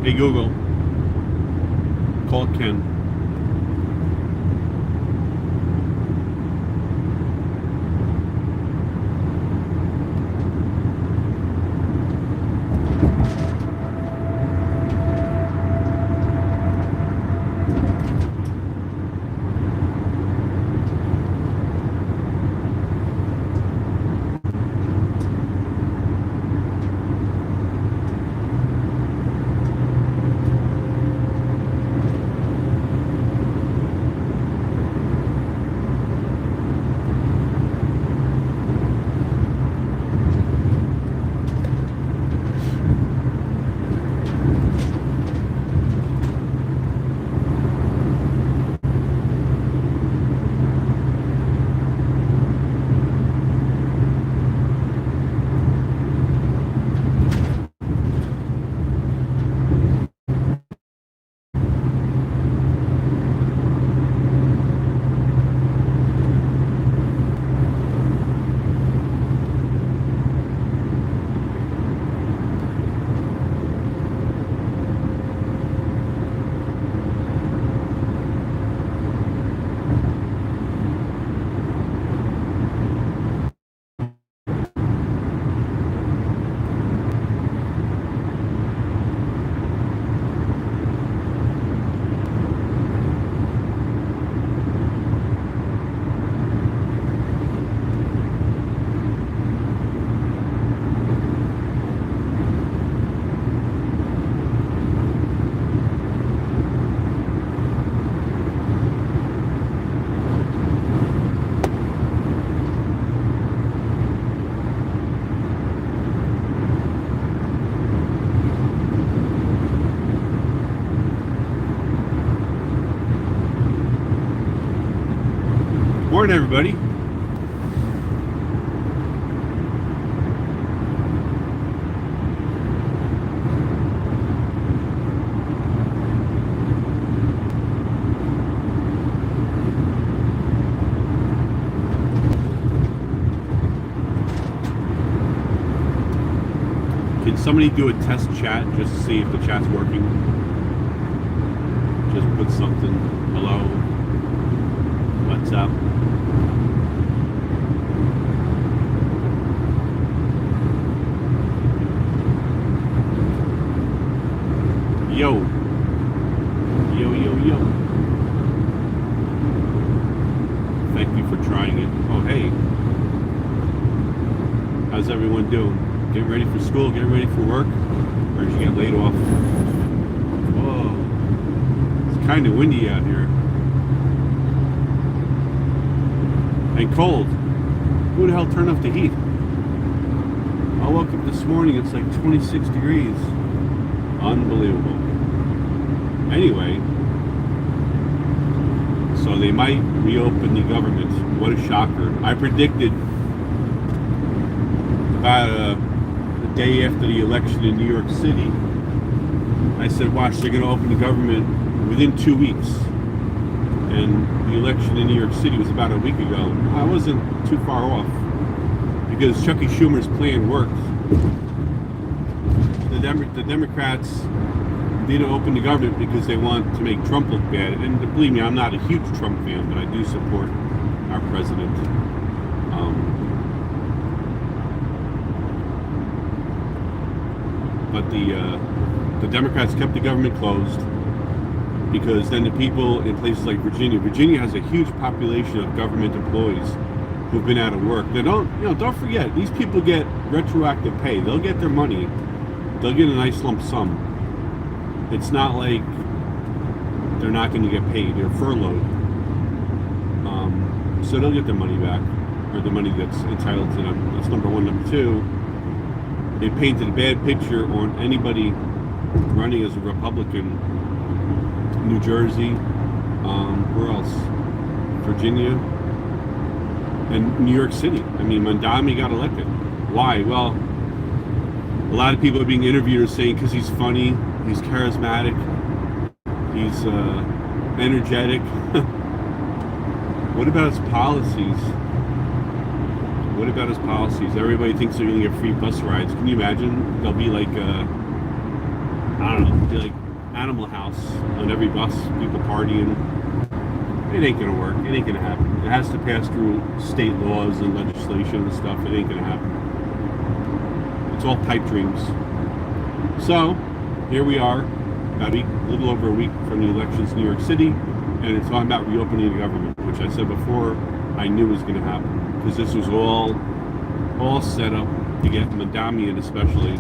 Hey Google, call Ken. Morning, everybody. Can somebody do a test chat just to see if the chat's working? Just put something. Hello. What's up? Yo. Yo, yo, yo. Thank you for trying it. Oh, hey. How's everyone doing? Getting ready for school? Getting ready for work? Or did you get laid off? Whoa. It's kind of windy out here. And cold. Who the hell turned off the heat? I woke up this morning, it's like 26 degrees. Unbelievable. Anyway, so they might reopen the government. What a shocker. I predicted about the day after the election in New York City, I said, watch, they're going to open the government within 2 weeks. And the election in New York City was about a week ago. I wasn't too far off because Chucky Schumer's plan worked. The Democrats didn't open the government because they want to make Trump look bad. And believe me, I'm not a huge Trump fan, but I do support our president. But the Democrats kept the government closed because then the people in places like Virginia has a huge population of government employees who've been out of work. They don't forget, these people get retroactive pay. They'll get their money. They'll get a nice lump sum. It's not like they're not going to get paid. They're furloughed. So they'll get their money back, or the money that's entitled to them. That's number one. Number two, they painted a bad picture on anybody running as a Republican. New Jersey, where else? Virginia, and New York City. I mean, Mandami got elected. Why? Well, a lot of people are being interviewed saying because he's funny, he's charismatic, he's energetic. What about his policies? What about his policies? Everybody thinks they're going to get free bus rides. Can you imagine? They'll be like, I don't know, be like Animal House on every bus, people partying. It ain't gonna work. It ain't gonna happen. It has to pass through state laws and legislation and stuff. It ain't gonna happen. It's all pipe dreams. So here we are, about a little over a week from the elections in New York City, and it's talking about reopening the government, which I said before I knew was going to happen, because this was all set up to get Madamian especially.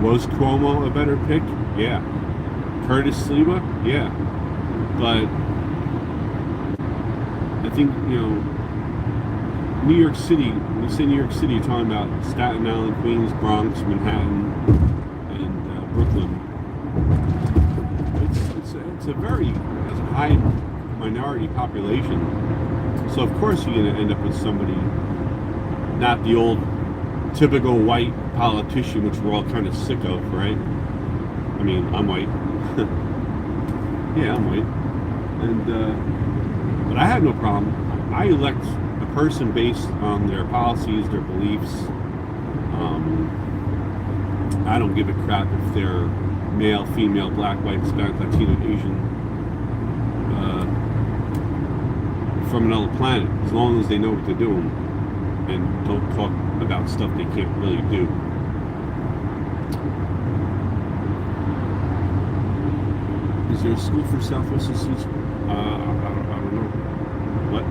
Was Cuomo a better pick? Yeah. Curtis Sliwa? Yeah. But I think, New York City, when you say New York City, you're talking about Staten Island, Queens, Bronx, Manhattan, and Brooklyn. It's a high minority population. So of course you're going to end up with somebody, not the old typical white politician, which we're all kind of sick of, right? I mean, I'm white. Yeah, I'm white. And, but I have no problem. I elect a person based on their policies, their beliefs. I don't give a crap if they're male, female, black, white, Hispanic, Latino, Asian, from another planet, as long as they know what they're doing and don't talk about stuff they can't really do. Is there a school for Southwestern students? I don't know. What?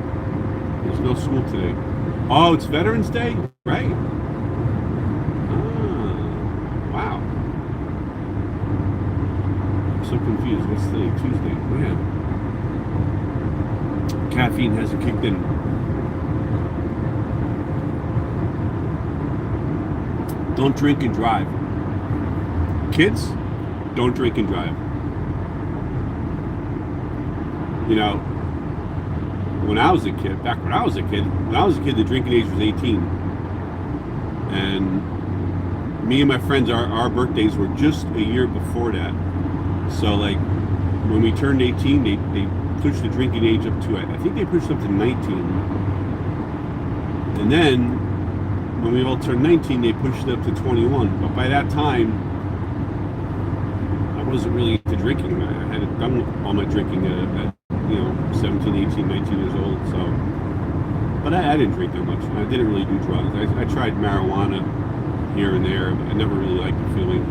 There's no school today. Oh, it's Veterans Day? Right. Wow. I'm so confused. What's today? Tuesday. Man. Caffeine hasn't kicked in. Don't drink and drive. Kids, don't drink and drive. When I was a kid, the drinking age was 18. And me and my friends, our birthdays were just a year before that. So, like, when we turned 18, they pushed the drinking age up to, I think they pushed up to 19. And then, when we all turned 19, they pushed it up to 21. But by that time, I wasn't really into drinking. I had done all my drinking at 17, 18, 19 years old. So, but I didn't drink that much. I didn't really do drugs. I tried marijuana here and there. But I never really liked the feeling.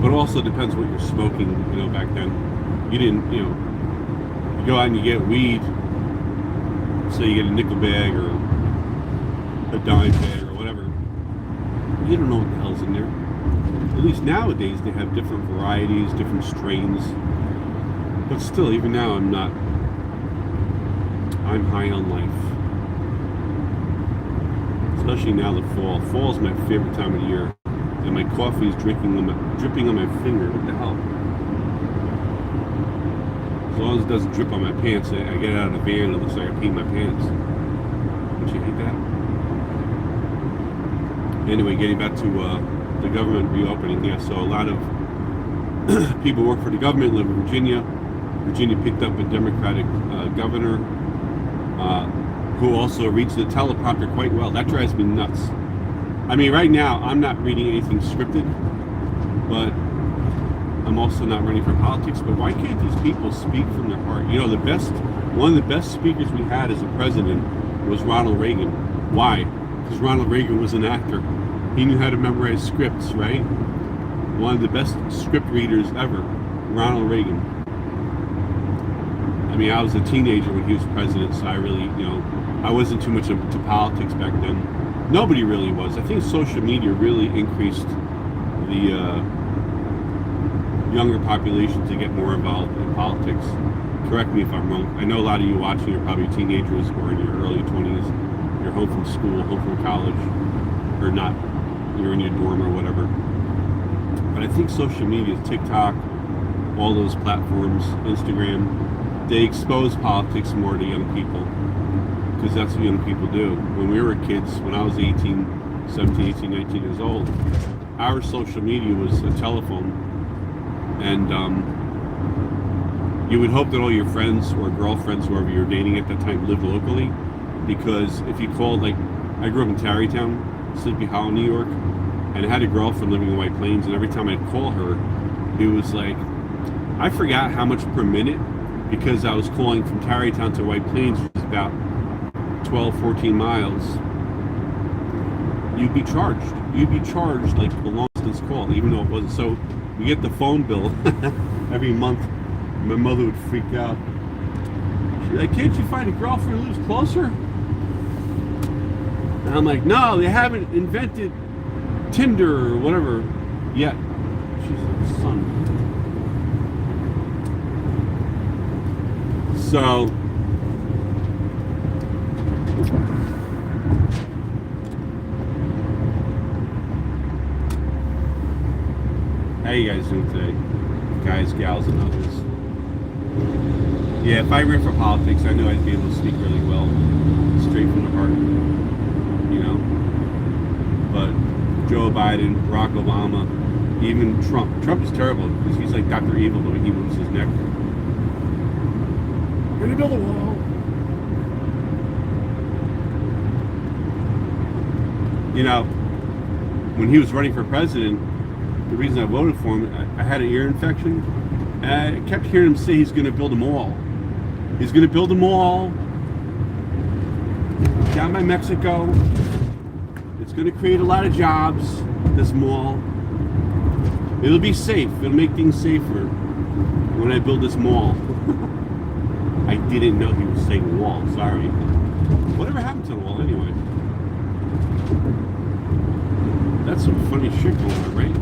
But it also depends what you're smoking. Back then, you didn't. You go out and you get weed. Say you get a nickel bag or a dime bag or whatever. You don't know what the hell's in there. At least nowadays they have different varieties, different strains. But still, even now I'm high on life. Especially now the fall. Fall is my favorite time of the year. And my coffee is dripping on my finger. What the hell? As long as it doesn't drip on my pants, I get out of the van and it looks like I peed my pants. Don't you hate that? Anyway, getting back to the government reopening. Yeah, so a lot of people work for the government, live in Virginia. Virginia picked up a Democratic governor who also reads the teleprompter quite well. That drives me nuts. I mean, right now, I'm not reading anything scripted, but I'm also not running for politics. But why can't these people speak from their heart? One of the best speakers we had as a president was Ronald Reagan. Why? Because Ronald Reagan was an actor. He knew how to memorize scripts, right? One of the best script readers ever, Ronald Reagan. I mean, I was a teenager when he was president, so I really, I wasn't too much into politics back then. Nobody really was. I think social media really increased the younger population to get more involved in politics. Correct me if I'm wrong. I know a lot of you watching are probably teenagers or in your early 20s. You're home from school, home from college, or not, you're in your dorm or whatever. But I think social media, TikTok, all those platforms, Instagram, they expose politics more to young people. Because that's what young people do. When we were kids, when I was 17, 18, 19 years old, our social media was a telephone. And you would hope that all your friends or girlfriends, whoever you were dating at that time, lived locally. Because if you called, like, I grew up in Tarrytown, Sleepy Hollow, New York, and I had a girlfriend living in White Plains, and every time I'd call her, it was like, I forgot how much per minute, because I was calling from Tarrytown to White Plains, which is about 12, 14 miles. You'd be charged like a long distance call, even though it wasn't. So we get the phone bill every month. My mother would freak out. She's like, can't you find a girlfriend who lives closer? And I'm like, no, they haven't invented Tinder or whatever yet. She's like, son. So how you guys doing today? Guys, gals, and others. Yeah, if I ran for politics, I knew I'd be able to speak really well, straight from the heart, you know. But Joe Biden, Barack Obama, even Trump. Trump is terrible because he's like Dr. Evil the way he moves his neck. We're gonna build a wall. You know, when he was running for president, the reason I voted for him, I had an ear infection, and I kept hearing him say he's going to build a mall. He's going to build a mall down by Mexico. It's going to create a lot of jobs, this mall. It'll be safe. It'll make things safer when I build this mall. I didn't know he was saying wall, sorry. Whatever happened to the wall anyway? That's some funny shit going on, right?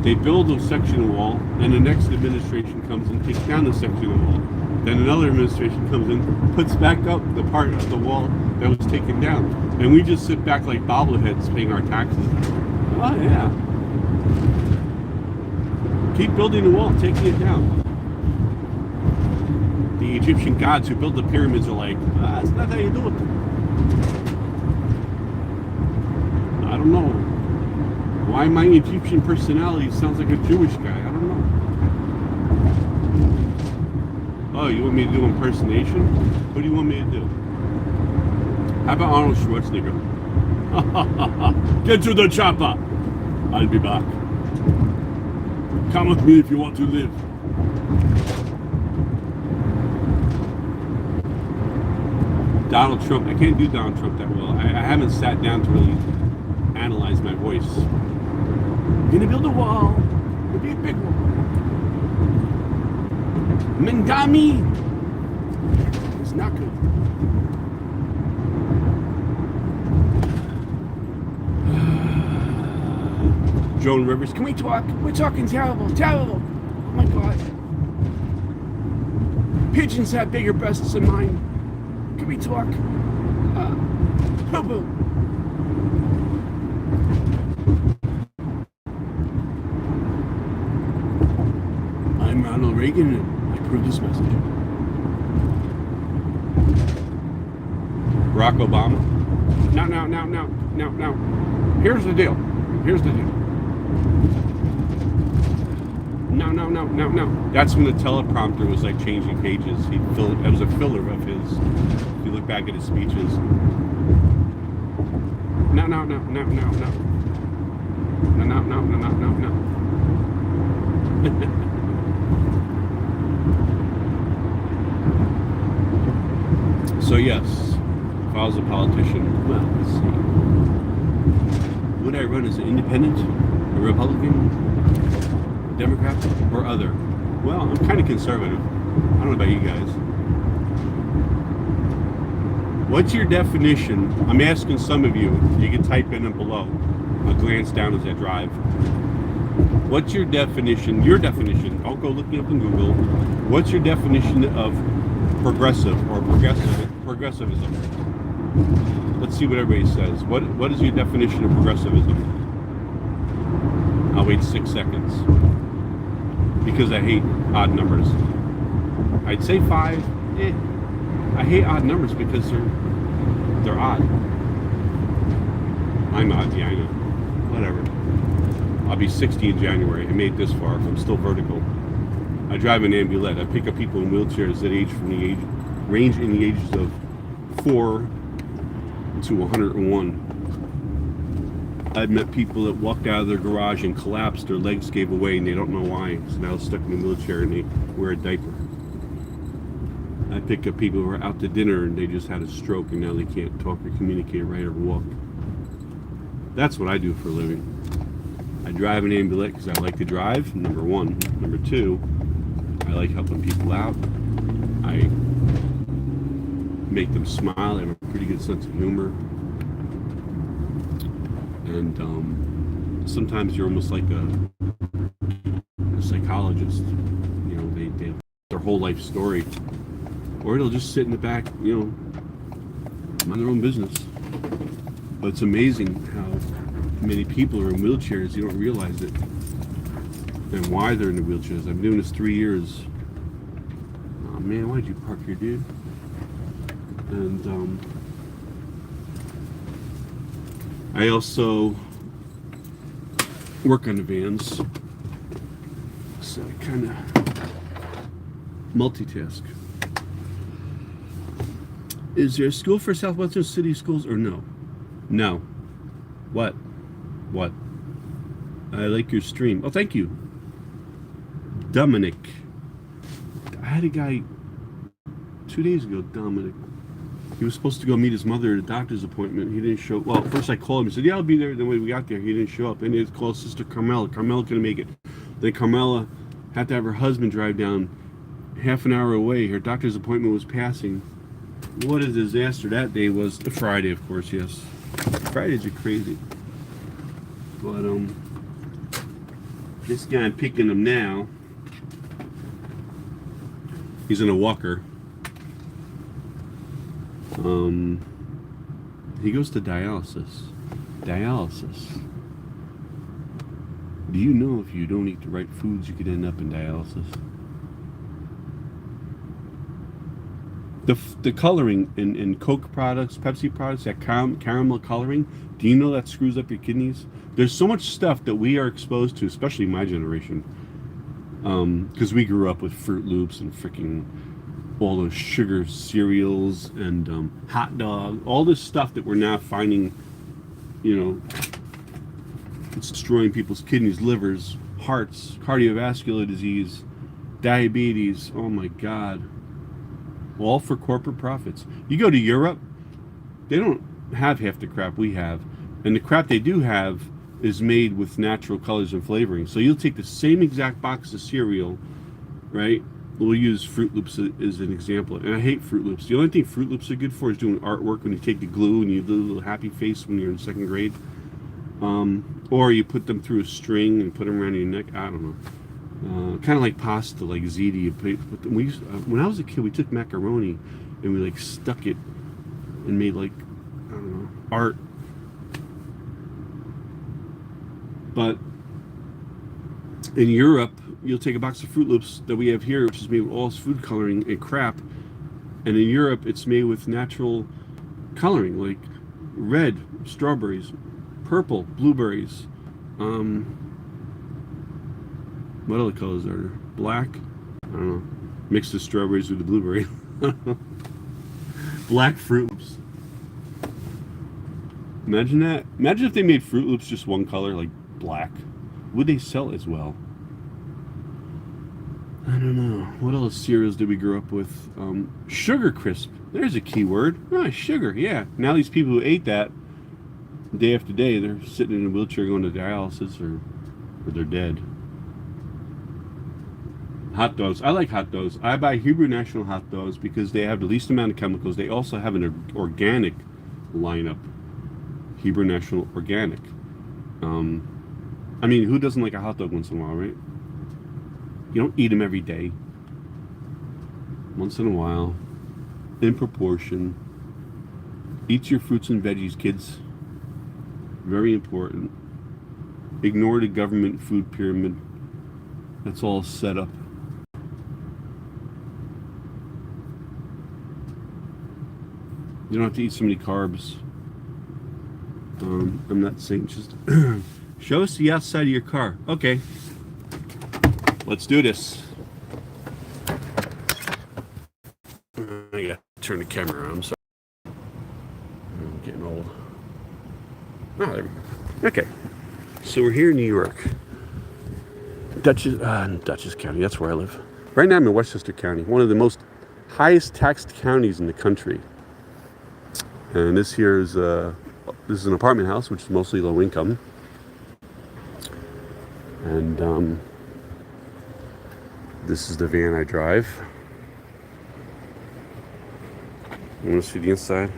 They build a section wall, and the next administration comes and takes down the section of wall. Then another administration comes in, puts back up the part of the wall that was taken down. And we just sit back like bobbleheads paying our taxes. Oh yeah. Keep building the wall, taking it down. The Egyptian gods who built the pyramids are like, that's not how you do it. I don't know. Why my Egyptian personality sounds like a Jewish guy? I don't know. Oh, you want me to do impersonation? What do you want me to do? How about Arnold Schwarzenegger? Get to the chopper! I'll be back. Come with me if you want to live. Donald Trump. I can't do Donald Trump that well. I haven't sat down to really analyze my voice. I'm gonna build a wall. It'll be a big wall. Mengami! It's not good. Joan Rivers, can we talk? We're talking terrible, terrible. Oh my God. Pigeons have bigger breasts than mine. Can we talk? Boo-boo. I'm Ronald Reagan, and I approve this message. Barack Obama. Now. Here's the deal. No. That's when the teleprompter was like changing pages. It was a filler of his. If you look back at his speeches. No. So yes, if I was a politician, well, let's see. Would I run as an independent, a Republican, Democrat, or other? Well, I'm kind of conservative. I don't know about you guys. What's your definition? I'm asking some of you. You can type in below. I'll glance down as I drive. What's your definition? Your definition. Don't go looking up in Google. What's your definition of progressive or progressivism? Let's see what everybody says. What is your definition of progressivism? I'll wait 6 seconds. Because I hate odd numbers. I'd say 5. I hate odd numbers because they're odd. I'm odd, yeah, I know. Whatever. I'll be 60 in January. I made it this far. I'm still vertical. I drive an ambulette. I pick up people in wheelchairs that range in the ages of 4 to 101. I've met people that walked out of their garage and collapsed, their legs gave away and they don't know why. So now they're stuck in a wheelchair and they wear a diaper. I pick up people who are out to dinner and they just had a stroke and now they can't talk or communicate, right, or walk. That's what I do for a living. I drive an ambulette because I like to drive, number one. Number two, I like helping people out. I make them smile. I have a pretty good sense of humor. And sometimes you're almost like a psychologist. You know, they their whole life story. Or they'll just sit in the back, you know, mind their own business. But it's amazing how many people are in wheelchairs, you don't realize it. And why they're in the wheelchairs. I've been doing this 3 years. Oh man, why'd you park here, dude? And I also work on the vans. So I kind of multitask. Is there a school for Southwestern City Schools or no? No. What? What? I like your stream. Oh, thank you. Dominic. I had a guy 2 days ago, Dominic. He was supposed to go meet his mother at a doctor's appointment. He didn't show up. Well, first I called him. He said, yeah, I'll be there. Then when we got there, he didn't show up. And he had to call Sister Carmela. Carmela couldn't make it. Then Carmela had to have her husband drive down half an hour away. Her doctor's appointment was passing. What a disaster that day was. Friday, of course, yes. Fridays are crazy. But, this guy, I'm picking him now. He's in a walker. He goes to dialysis. Dialysis. Do you know if you don't eat the right foods, you could end up in dialysis? The coloring in Coke products, Pepsi products, that caramel coloring, do you know that screws up your kidneys? There's so much stuff that we are exposed to, especially my generation, because we grew up with Fruit Loops and freaking all those sugar cereals and hot dog, all this stuff that we're now finding, you know, it's destroying people's kidneys, livers, hearts, cardiovascular disease, diabetes. Oh my God. All for corporate profits. You go to Europe, they don't have half the crap we have. And the crap they do have is made with natural colors and flavoring. So you'll take the same exact box of cereal, right? We'll use Fruit Loops as an example. And I hate Fruit Loops. The only thing Fruit Loops are good for is doing artwork when you take the glue and you do a little happy face when you're in second grade. Or you put them through a string and put them around your neck. I don't know. Kind of like pasta, like ziti. You put them, when I was a kid, we took macaroni and we like stuck it and made like, I don't know, art. But in Europe, you'll take a box of Fruit Loops that we have here, which is made with all this food coloring and crap. And in Europe, it's made with natural coloring, like red, strawberries, purple, blueberries. What other colors are there? Black? I don't know. Mix the strawberries with the blueberry. Black Fruit Loops. Imagine that. Imagine if they made Fruit Loops just one color, like black. Would they sell as well? I don't know. What else cereals did we grow up with? Sugar Crisp. There's a key word. Ah, sugar, yeah. Now these people who ate that day after day, they're sitting in a wheelchair going to dialysis or they're dead. Hot dogs. I like hot dogs. I buy Hebrew National hot dogs because they have the least amount of chemicals. They also have an organic lineup. Hebrew National Organic. I mean, who doesn't like a hot dog once in a while, right? You don't eat them every day. Once in a while. In proportion. Eat your fruits and veggies, kids. Very important. Ignore the government food pyramid. That's all set up. You don't have to eat so many carbs. I'm not saying just show us the outside of your car. Okay, let's do this. I gotta turn the camera on. I'm sorry. I'm getting old. Oh, there we go. Okay, so we're here in New York, Dutchess County. That's where I live. Right now I'm in Westchester County, one of the most highest taxed counties in the country. And this is an apartment house, which is mostly low income. And this is the van I drive. You want to see the inside?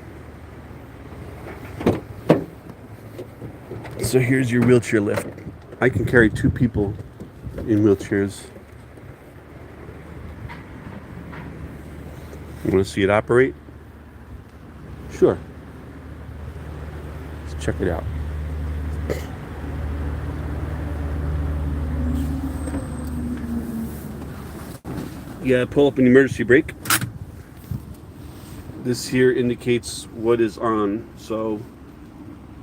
So here's your wheelchair lift. I can carry 2 people in wheelchairs. You want to see it operate? Sure. Let's check it out. Yeah, pull up an emergency brake. This here indicates what is on. So,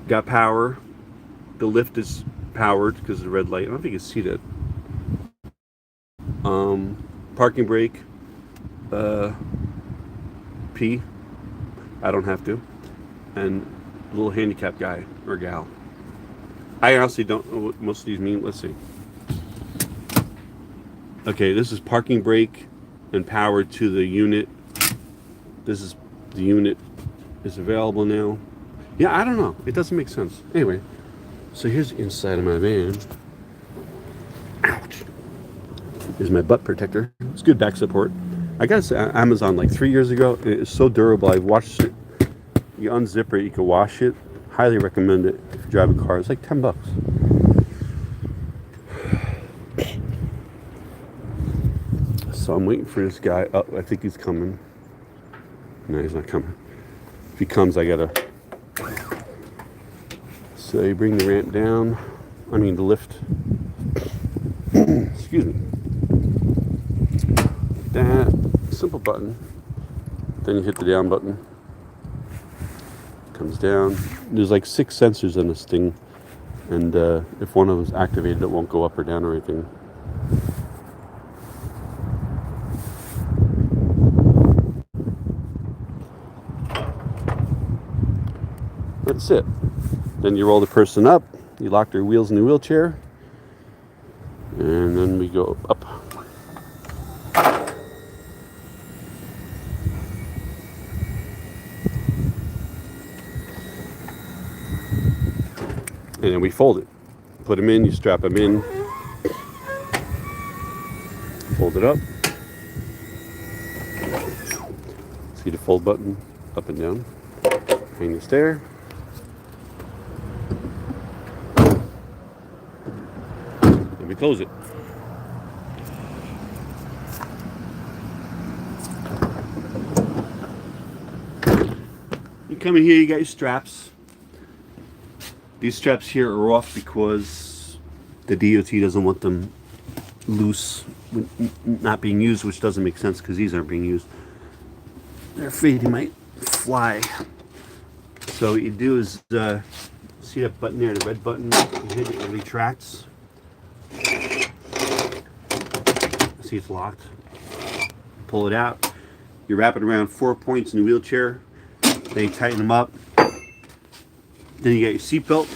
got power. The lift is powered because of the red light. I don't think you can see that. Parking brake. P. I don't have to. And a little handicapped guy or gal. I honestly don't know what most of these mean. Let's see. Okay, this is parking brake and power to the unit. This is the unit is available now. Yeah, I don't know. It doesn't make sense. Anyway, so here's the inside of my van. Ouch. Here's my butt protector. It's good back support. I got Amazon like 3 years ago. It's so durable. I've washed it. You unzip it, you can wash it. Highly recommend it if you drive a car. It's like $10. So I'm waiting for this guy. Oh, I think he's coming. No, he's not coming. If he comes, I gotta. So you bring the ramp down. I mean the lift. Excuse me. That simple button. Then you hit the down button. Comes down. There's like 6 sensors on this thing, and if one of them is activated, it won't go up or down or anything. That's it. Then you roll the person up, you lock their wheels in the wheelchair, and then we go up. And then we fold it. Put them in, you strap them in, fold it up. See the fold button, up and down. Hang this there. And we close it. You come in here, you got your straps. These straps here are off because the DOT doesn't want them loose, not being used, which doesn't make sense because these aren't being used. They're afraid they might fly. So what you do is, see that button there, the red button, you hit it, it retracts. See it's locked. Pull it out. You wrap it around 4 points in the wheelchair. Then you tighten them up. Then you got your seatbelt,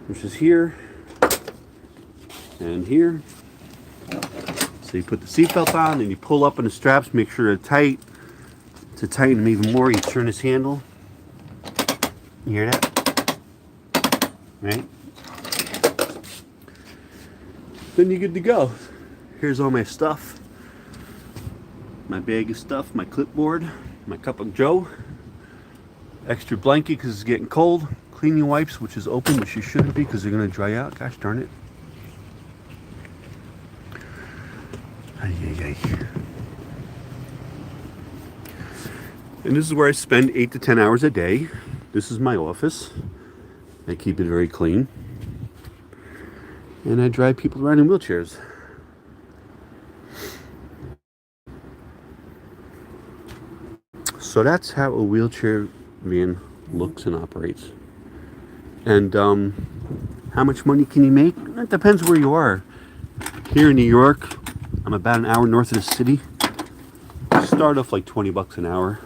which is here and here. So you put the seatbelt on and you pull up on the straps, make sure they're tight. To tighten them even more, you turn this handle. You hear that? Right? Then you're good to go. Here's all my stuff. My bag of stuff, my clipboard, my cup of joe. Extra blanket because it's getting cold. Cleaning wipes, which is open, which you shouldn't be because they're going to dry out. Gosh darn it. And this is where I spend 8 to 10 hours a day. This is my office. I keep it very clean. And I drive people around in wheelchairs. So that's how a wheelchair van looks and operates. And how much money can you make? It depends where you are. Here in New York, I'm about an hour north of the city. Start off like $20 an hour.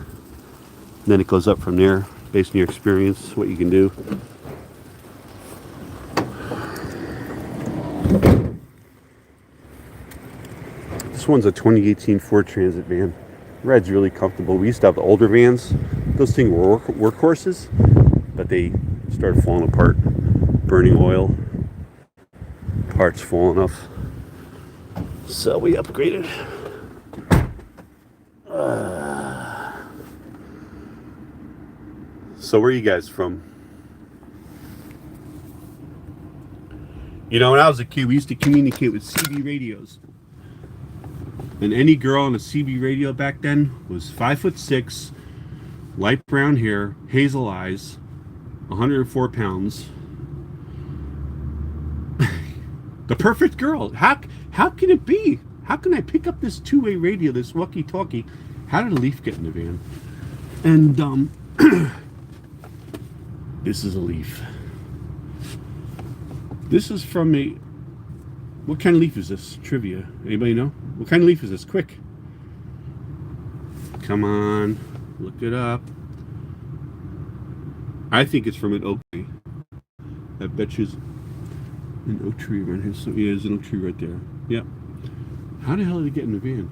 Then it goes up from there based on your experience, what you can do. This one's a 2018 Ford Transit van. Ride's really comfortable. We used to have the older vans. Those things were workhorses, but they started falling apart, burning oil, parts falling off. So we upgraded. So where are you guys from? You know, when I was a kid, we used to communicate with CB radios. And any girl on a CB radio back then was 5'6", light brown hair, hazel eyes, 104 pounds. The perfect girl. How can it be? How can I pick up this two-way radio, this walkie-talkie? How did a Leaf get in the van? And this is a Leaf. This is from a... What kind of Leaf is this? Trivia. Anybody know? What kind of Leaf is this? Quick. Come on. Look it up. I think it's from an oak tree. I bet you an oak tree right here. So, yeah, there's an oak tree right there. Yep. How the hell did it get in the van?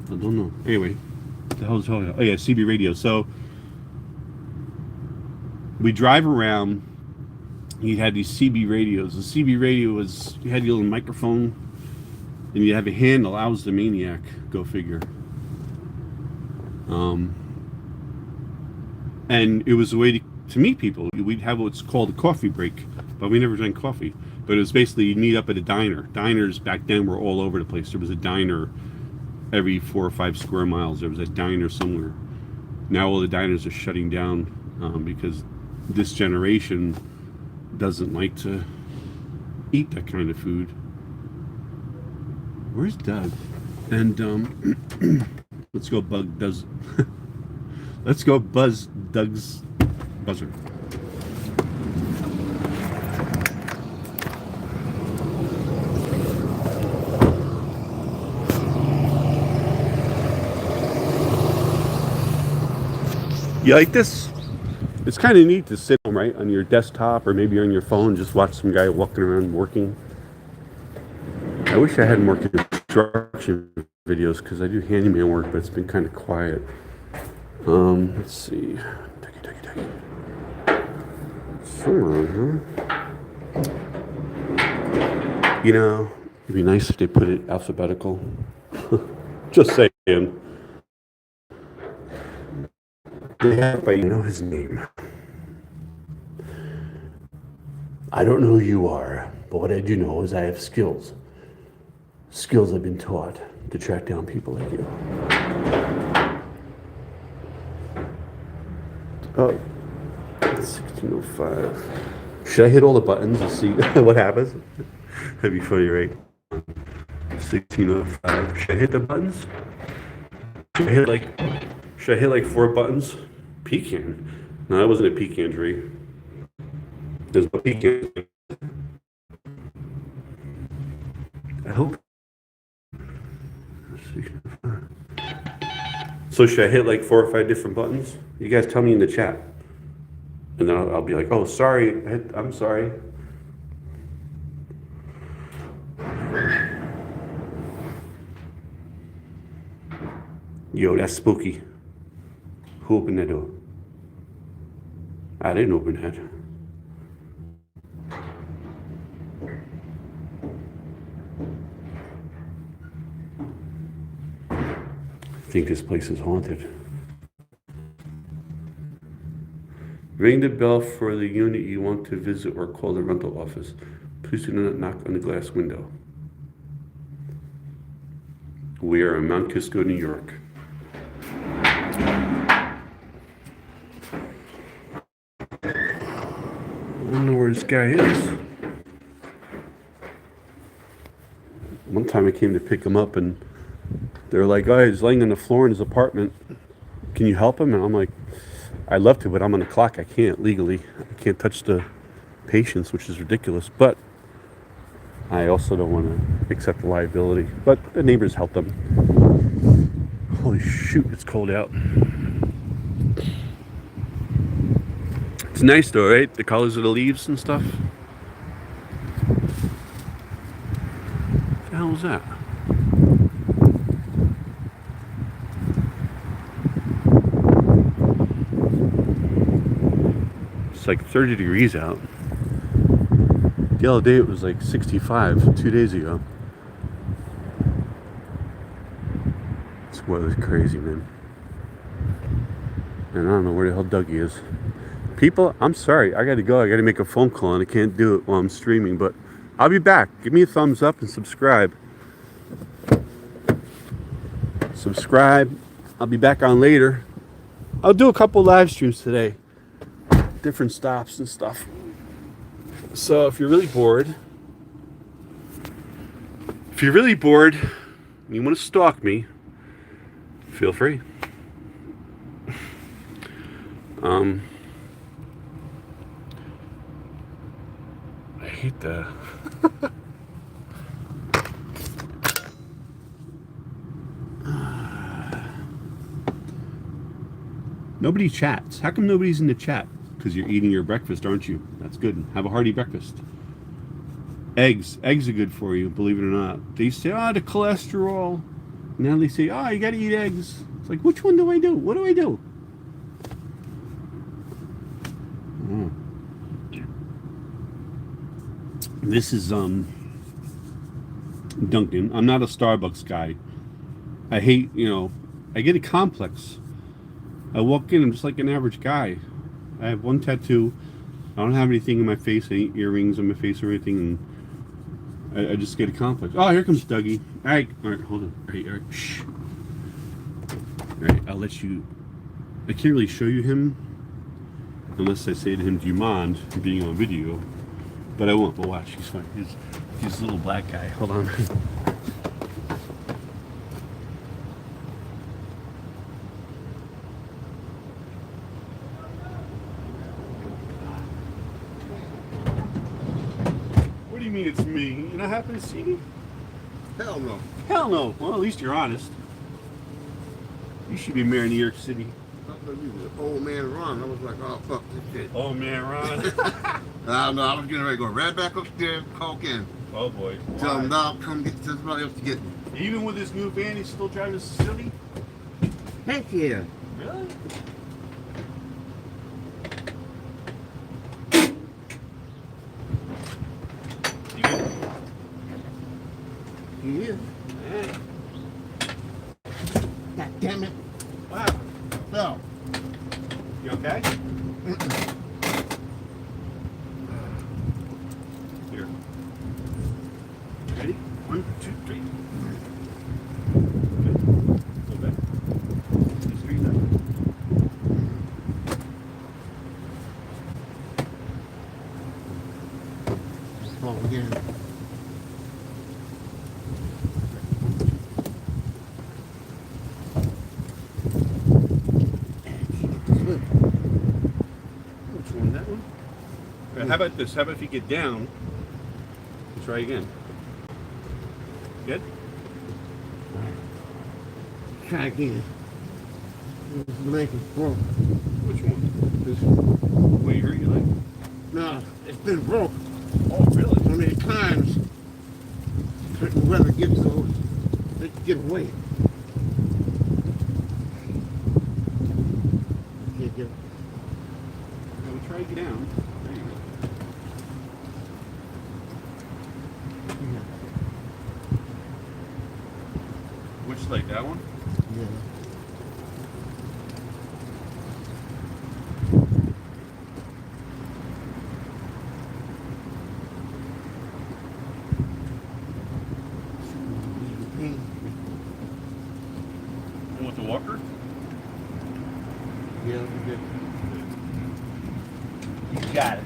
I don't know. Anyway. What the hell is it? Oh, yeah, CB radio. So, we drive around. He had these CB radios. The CB radio was, you had your little microphone, and you have a handle. I was the maniac. Go figure. And it was a way to meet people. We'd have what's called a coffee break, but we never drank coffee. But it was basically you'd meet up at a diner. Diners back then were all over the place. There was a diner every 4 or 5 square miles. There was a diner somewhere. Now all the diners are shutting down because this generation doesn't like to eat that kind of food. Where's Doug? And let's go bug does. Let's go buzz Doug's buzzer. You like this? It's kind of neat to sit home, right, on your desktop or maybe on your phone, just watch some guy walking around working. I wish I had more construction videos because I do handyman work, but it's been kind of quiet. Let's see. Somewhere, huh? You know, it'd be nice if they put it alphabetical. Just saying. They have, but you know his name. I don't know who you are, but what I do know is I have skills. Skills I've been taught to track down people like you. Oh, 1605. Should I hit all the buttons and see what happens? That'd be funny, right? 1605. Should I hit the buttons? Should I hit like 4 buttons? Pecan. No, that wasn't a pecan tree. There's no pecan. I hope. Let's see. So should I hit like 4 or 5 different buttons? You guys tell me in the chat. And then I'll be like, oh, sorry. I'm sorry. Yo, that's spooky. Who opened that door? I didn't open that. I think this place is haunted. Ring the bell for the unit you want to visit or call the rental office. Please do not knock on the glass window. We are in Mount Kisco, New York. I don't know where this guy is. One time I came to pick him up and they're like, oh, he's laying on the floor in his apartment. Can you help him? And I'm like, I'd love to, but I'm on the clock. I can't legally. I can't touch the patients, which is ridiculous. But I also don't want to accept the liability. But the neighbors helped them. Holy shoot, it's cold out. It's nice though, right? The colors of the leaves and stuff. What the hell was that? It's like 30 degrees out. The other day it was like 65 2 days ago. This weather's crazy, man. And I don't know where the hell Dougie is. People, I'm sorry. I got to go. I got to make a phone call and I can't do it while I'm streaming. But I'll be back. Give me a thumbs up and subscribe. Subscribe. I'll be back on later. I'll do a couple live streams today. Different stops and stuff. So if you're really bored, and you want to stalk me, feel free. I hate that. Nobody chats. How come nobody's in the chat? Because you're eating your breakfast, aren't you? That's good. Have a hearty breakfast. Eggs are good for you, believe it or not. They say, the cholesterol. Now they say, you got to eat eggs. It's like, which one do I do? What do I do? This is Dunkin'. I'm not a Starbucks guy. I hate, I get a complex. I walk in, I'm just like an average guy. I have one tattoo. I don't have anything in my face, any earrings on my face or anything, and I just get a complex. Oh, here comes Dougie. All right, hold on. All right, shh. All right, I'll let you. I can't really show you him unless I say to him, "Do you mind being on video?" But I won't. But watch, he's fine. He's a little black guy. Hold on. What do you mean it's me? You not happy to see me? Hell no. Hell no. Well, at least you're honest. You should be mayor of New York City. I thought you was old man Ron. I was like, oh, fuck this shit. Oh, man, Ron. I was getting ready to go right back upstairs, call Ken. Oh, boy. Tell him, no, come get somebody else to get me. Even with this new van, he's still driving to Sicily? Heck yeah. Really? You good? Yeah. Yeah. God damn it. Wow. No. You okay? Here. Ready? 1, 2, 3. Good. Go back. Just 3 seconds. Oh, again. Which one? That one? How about this? How about if you get down? Let's try again. Good? Try again. This leg is broke. Which one? This, Wait, you hurt your leg? no, it's been broke Oh, really? so many times. Certain weather gets so they get away. Can't get. Now we try to get down. There you go. Which leg? That one? Yeah. You want the walker? Yeah, we're good. You got it.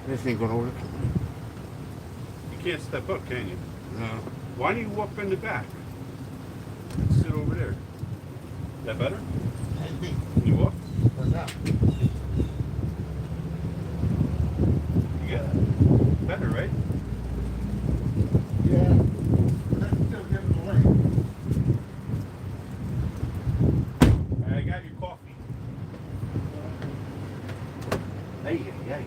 This ain't gonna work. You can't step up, can you? No. Why don't you walk in the back? Sit over there. Is that better? Maybe. Can you walk? What's up? You got it. Better, right? Yeah. That's still getting away. I got your coffee. Hey, yeah.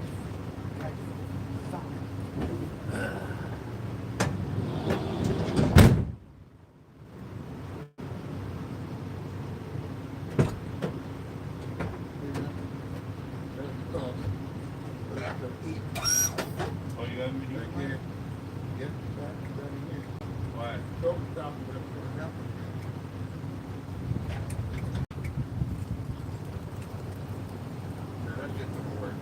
Oh, you got me Right here. Get back down here. Why? Don't stop with a foot up. No, that just doesn't work.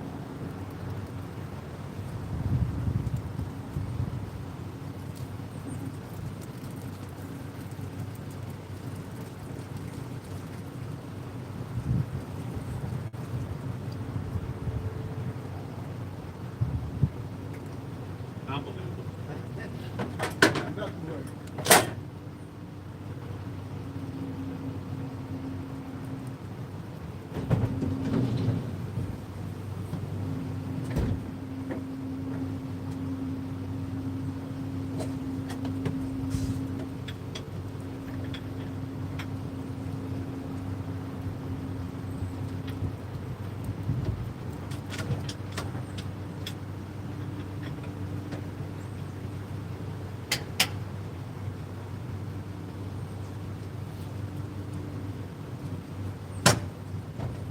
Unbelievable. Nothing works.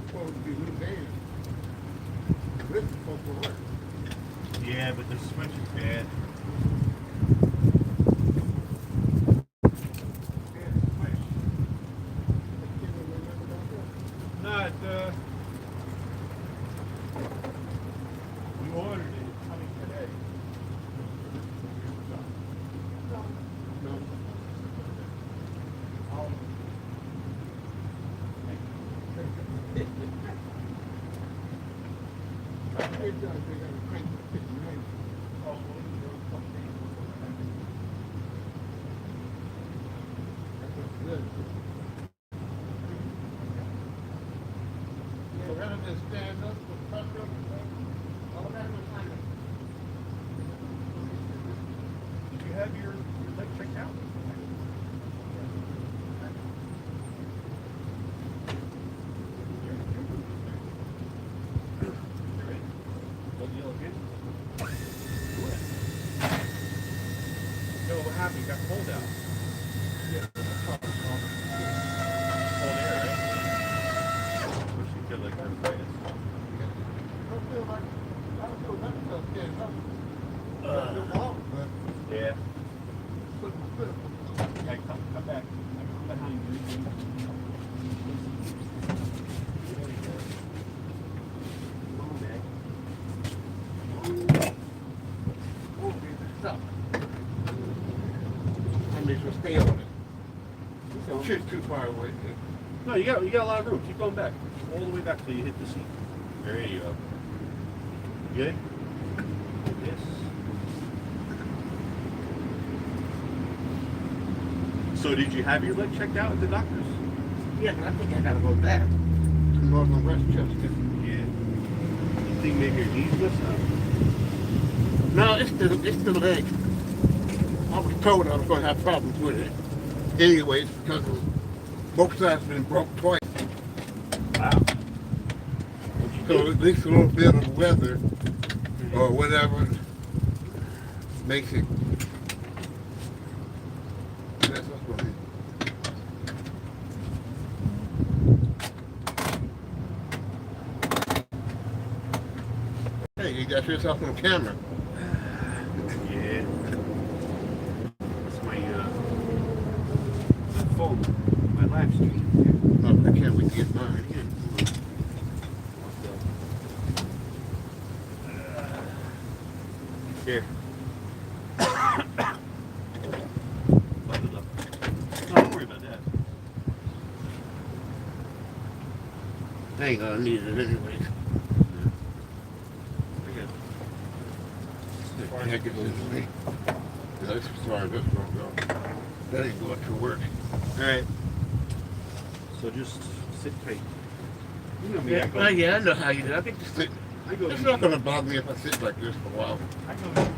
Supposed to be new days. This is supposed to work. Yeah, but the switch is bad. Yeah, switch. I can't remember that. Not, we ordered it. It's coming today. No. Oh. It does. They got a crank to fit in there. That looks good. Yeah, rather than stand up with pucker up, all that was kind of. Did you have your leg checked out? No, what happened? You got cold out. Yeah, that's probably wrong. Cold air, right? Wish you feel like arthritis. I don't feel like, I don't feel nothing till standing up. I do walk, but Yeah. put my foot up. Okay, come back. I'm behind you. There we go. Come on, Meg. Oh, stop. I may as well stay on it. The shit's too far away. No, you got a lot of room. Keep going back. All the way back till you hit the seat. There you go. Good? Yes. So did you have your leg checked out at the doctor's? Yeah, but I think I gotta go back to Northern Westchester. Yeah. You think maybe your knees messed up? No, it's the leg. I was told I was going to have problems with it. Anyways, because both sides have been broke twice. Wow. So at least a little bit of weather or whatever makes it. That's what's going on. Hey, you got yourself on camera. Yeah. That's my phone, my live stream. Oh, I can't wait to get mine. Here. Light it up. No, don't worry about that. I ain't gonna need it anyways. I got the heck it is to me. That's as far as this one goes. That ain't going to work. Alright. So just sit tight. You know me, Yeah, I I know how you do. I think I go it's not going to bother me if I sit like this for a while. I go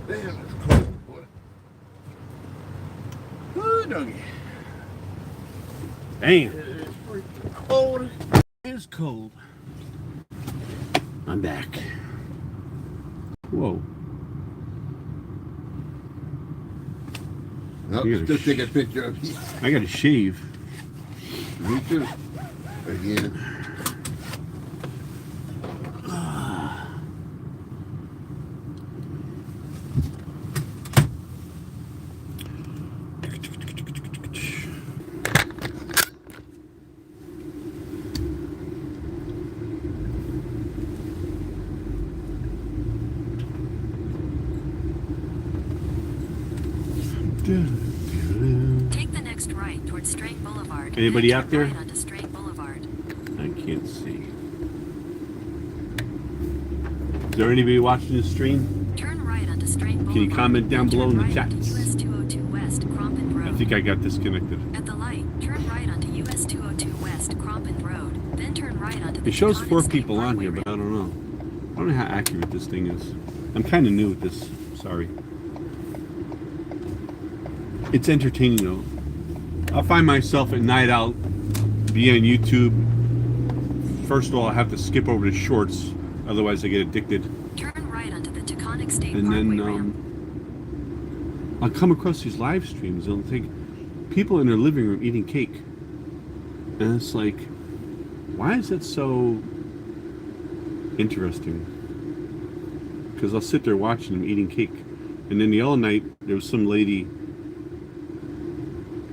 Damn, it's cold, boy. Good doggy. Damn. It's freaking cold. It's cold. I'm back. Whoa. Nope, You gotta still take a picture of you. I gotta shave. Me too. Again. Take the next right towards Strang Boulevard. Anybody then out there? turn Right onto Strang Boulevard. I can't see. Is there anybody watching the stream? Turn right onto Strang Boulevard. Can you comment down then below in turn the right onto chats? US 202 West, Crompton Road. I think I got disconnected. At the light, turn right onto US 202 West, Crompton Road. Then turn right onto the It shows Taconic 4 State people on Parkway here, but Road. I don't know. I don't know how accurate this thing is. I'm kind of new at this. Sorry. It's entertaining though. I'll find myself at night out, be on YouTube. First of all, I have to skip over the shorts, otherwise I get addicted. Turn right onto the Taconic State And Parkway then ramp. I'll come across these live streams. They'll take people in their living room eating cake, and it's like, why is that so interesting? Because I'll sit there watching them eating cake, and then the other night there was some lady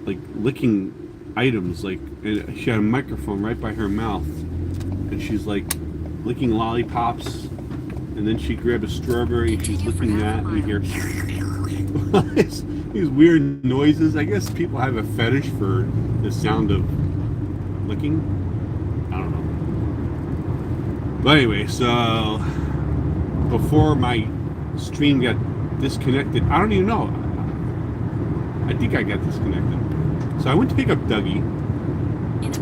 like licking items, like, and she had a microphone right by her mouth, and she's like licking lollipops, and then she grabbed a strawberry and she's Continue for licking half that, a and you hear these weird noises. I guess people have a fetish for the sound of licking. I don't know. But anyway, so before my stream got disconnected, I don't even know. I think I got disconnected. So I went to pick up Dougie.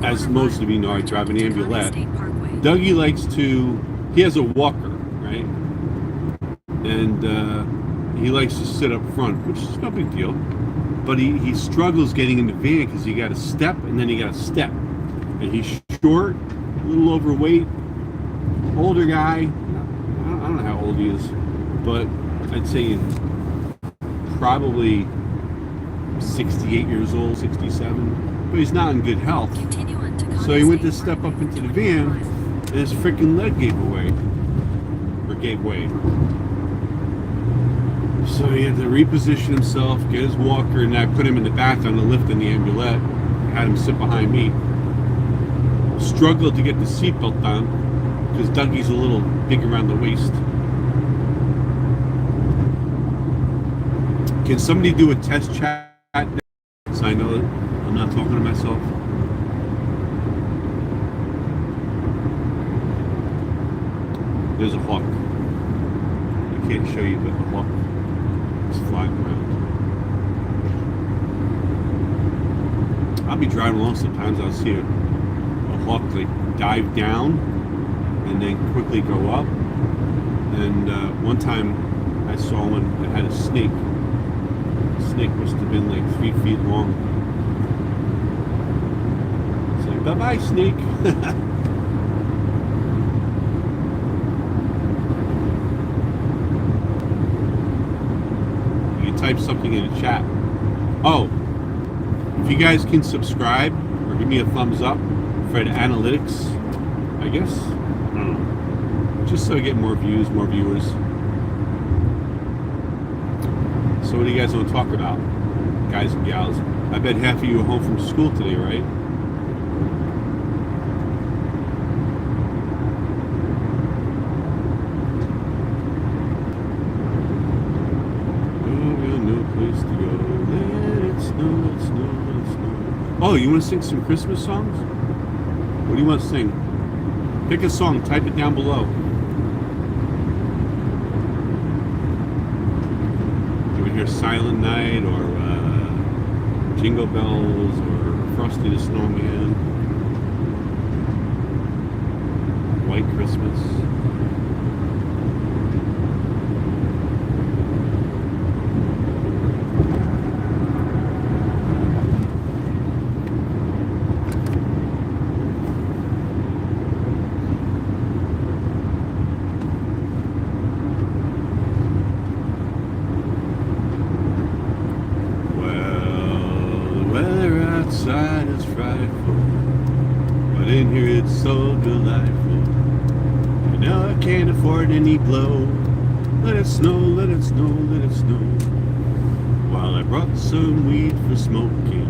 As most of you know, I drive an ambulette. Dougie likes to, he has a walker, right? And he likes to sit up front, which is no big deal. But he struggles getting in the van because he got a step and then he got a step. And he's short, a little overweight, older guy. I don't know how old he is, but I'd say probably 68 years old, 67. But he's not in good health. So he went to step up into the van, and his freaking leg gave away. Or gave way. So he had to reposition himself, get his walker, and I put him in the back on the lift in the ambulette. Had him sit behind me. Struggled to get the seatbelt on, because Dougie's a little big around the waist. Can somebody do a test chat so I know that I'm not talking to myself? There's a hawk. I can't show you, but the hawk is flying around. I'll be driving along sometimes, I'll see a hawk like dive down and then quickly go up. And one time I saw one that had a snake. The snake must have been like 3 feet long. It's like, bye-bye, snake. Type something in the chat. Oh, if you guys can subscribe or give me a thumbs up for the analytics, I guess. I don't know. just so I get more views, more viewers. So what do you guys want to talk about, guys and gals? I bet half of you are home from school today, right? Place to go. Let it snow, let it snow, let it snow. Oh, you want to sing some Christmas songs? What do you want to sing? Pick a song, type it down below. You want to hear Silent Night or Jingle Bells or Frosty the Snowman? White Christmas? Outside is frightful, but in here it's so delightful. And now I can't afford any blow. Let it snow, let it snow, let it snow. While I brought some weed for smoking,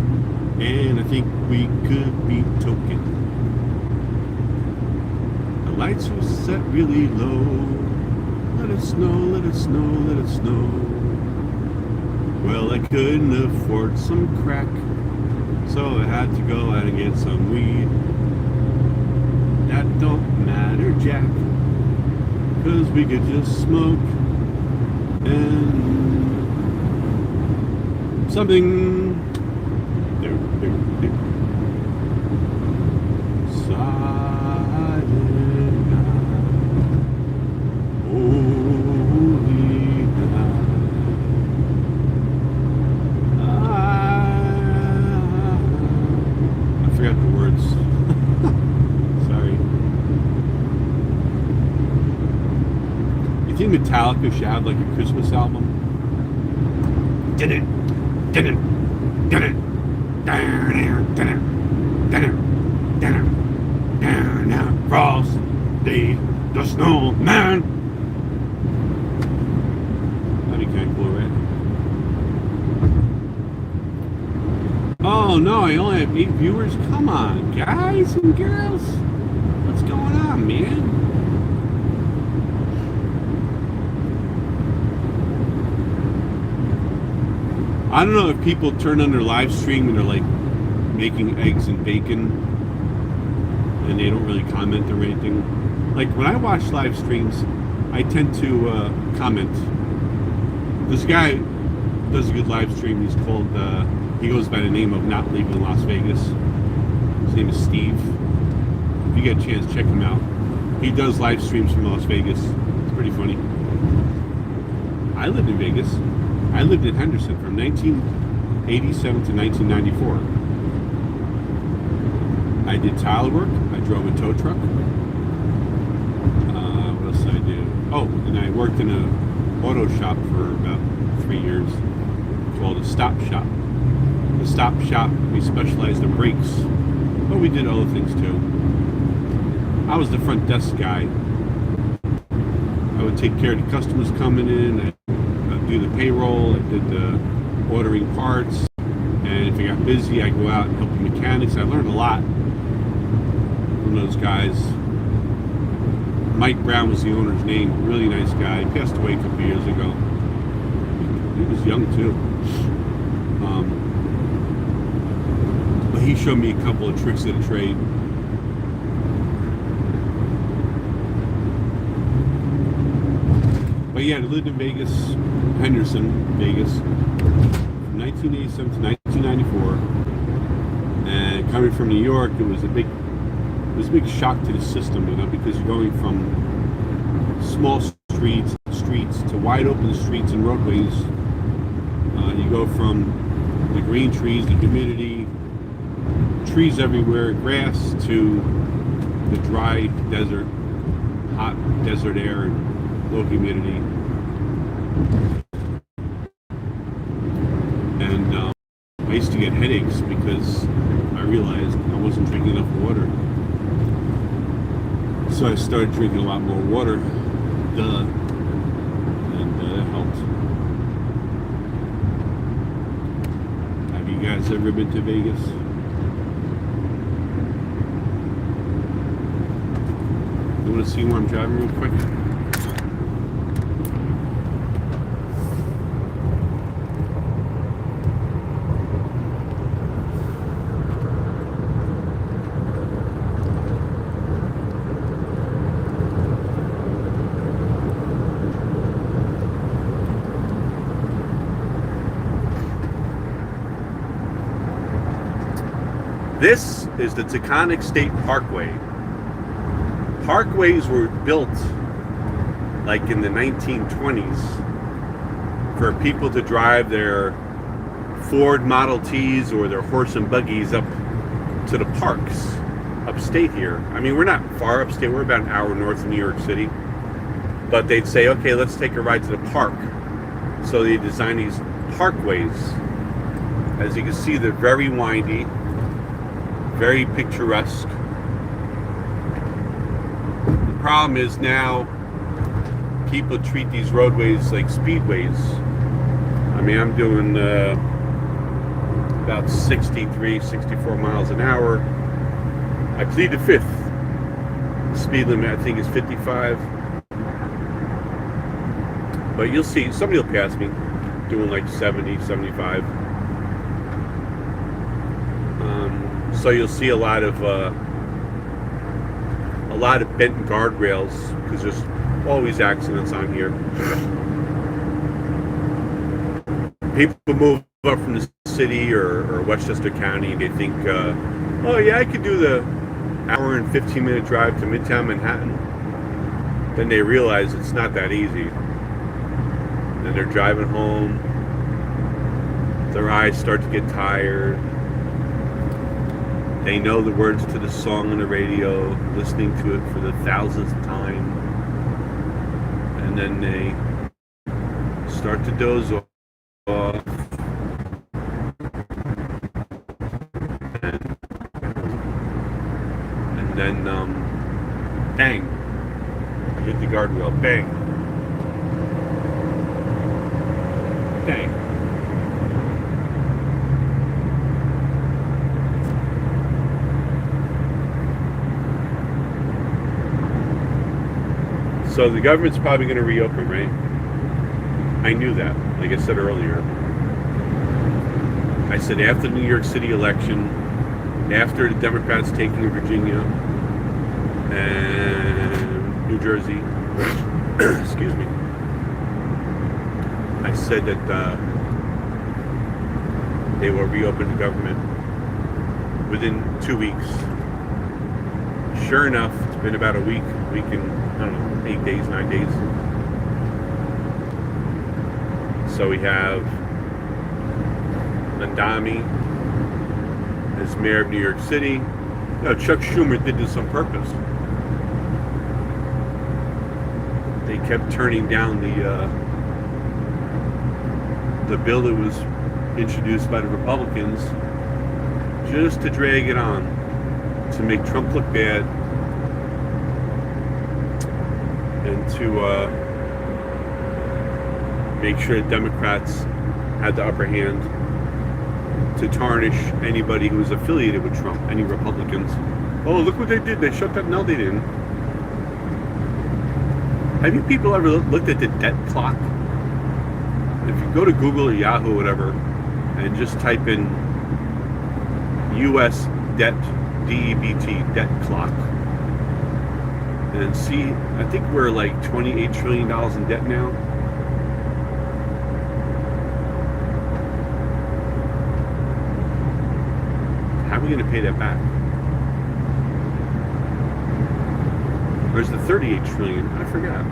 and I think we could be toking. The lights were set really low. Let it snow, let it snow, let it snow. Well, I couldn't afford some crack, so I had to go out and get some weed. That don't matter, Jack, 'cause we could just smoke and something. There. Silent night, holy night. I forgot the words. Sorry. You think Metallica should have like a Christmas album? Did it. Frosty the Snowman. That'd be kind of cool, right? Oh no, I only have 8 viewers. Come on, guys and girls. What's going on, man? I don't know if people turn on their live stream and they're like making eggs and bacon and they don't really comment or anything. Like when I watch live streams, I tend to comment. This guy does a good live stream. He's called, he goes by the name of Not Leaving Las Vegas. His name is Steve. If you get a chance, check him out. He does live streams from Las Vegas. It's pretty funny. I lived in Vegas. I lived in Henderson from 1987 to 1994. I did tile work. I drove a tow truck. What else did I do? Oh, and I worked in a auto shop for about 3 years called a stop shop. The stop shop, we specialized in brakes, but we did other things too. I was the front desk guy. I would take care of the customers coming in. I'd do the payroll. I did the ordering parts. And if it got busy, I'd go out and help the mechanics. I learned a lot from those guys. Mike Brown was the owner's name. Really nice guy. He passed away a couple years ago. He was young too. But he showed me a couple of tricks of the trade. But yeah, I lived in Vegas, Henderson, Vegas, from 1987 to 1994. And coming from New York, it was a big shock to the system, you know, because you're going from small streets to wide open streets and roadways. You go from the green trees, the humidity, trees everywhere, grass, to the dry desert, hot desert air, and low humidity. And I used to get headaches because I realized I wasn't drinking enough water. So I started drinking a lot more water. Duh. And that helped. Have you guys ever been to Vegas? You want to see where I'm driving real quick? This is the Taconic State Parkway. Parkways were built like in the 1920s for people to drive their Ford Model Ts or their horse and buggies up to the parks upstate here. I mean, we're not far upstate, we're about an hour north of New York City. But they'd say, okay, let's take a ride to the park. So they designed these parkways. As you can see, they're very windy, very picturesque. The problem is now people treat these roadways like speedways. I mean, I'm doing about 63, 64 miles an hour. I plead the fifth. The speed limit, I think, is 55. But you'll see, somebody will pass me doing like 70, 75. So you'll see a lot of bent guardrails because there's always accidents on here. People move up from the city or Westchester County and they think, oh yeah, I could do the hour and 15-minute drive to Midtown Manhattan. Then they realize it's not that easy. And they're driving home. Their eyes start to get tired. They know the words to the song on the radio, listening to it for the thousandth time. And then they start to doze off. And then, bang. Hit the guardrail. Bang. Bang. So the government's probably going to reopen, right? I knew that, like I said earlier. I said after the New York City election, after the Democrats taking Virginia and New Jersey, excuse me, I said that they will reopen the government within 2 weeks. Sure enough, it's been about a week and, I don't know, 8 days, 9 days. So we have Landami as mayor of New York City. No, Chuck Schumer did this on purpose. They kept turning down the bill that was introduced by the Republicans just to drag it on, to make Trump look bad, and to make sure the Democrats had the upper hand, to tarnish anybody who was affiliated with Trump, any Republicans. Oh, look what they did. They shut that. No, they didn't. Have you people ever looked at the debt clock? If you go to Google or Yahoo or whatever, and just type in U.S. debt, D-E-B-T, debt clock, and see, I think we're like $28 trillion in debt now. How are we going to pay that back? Where's the 38 trillion? I forgot.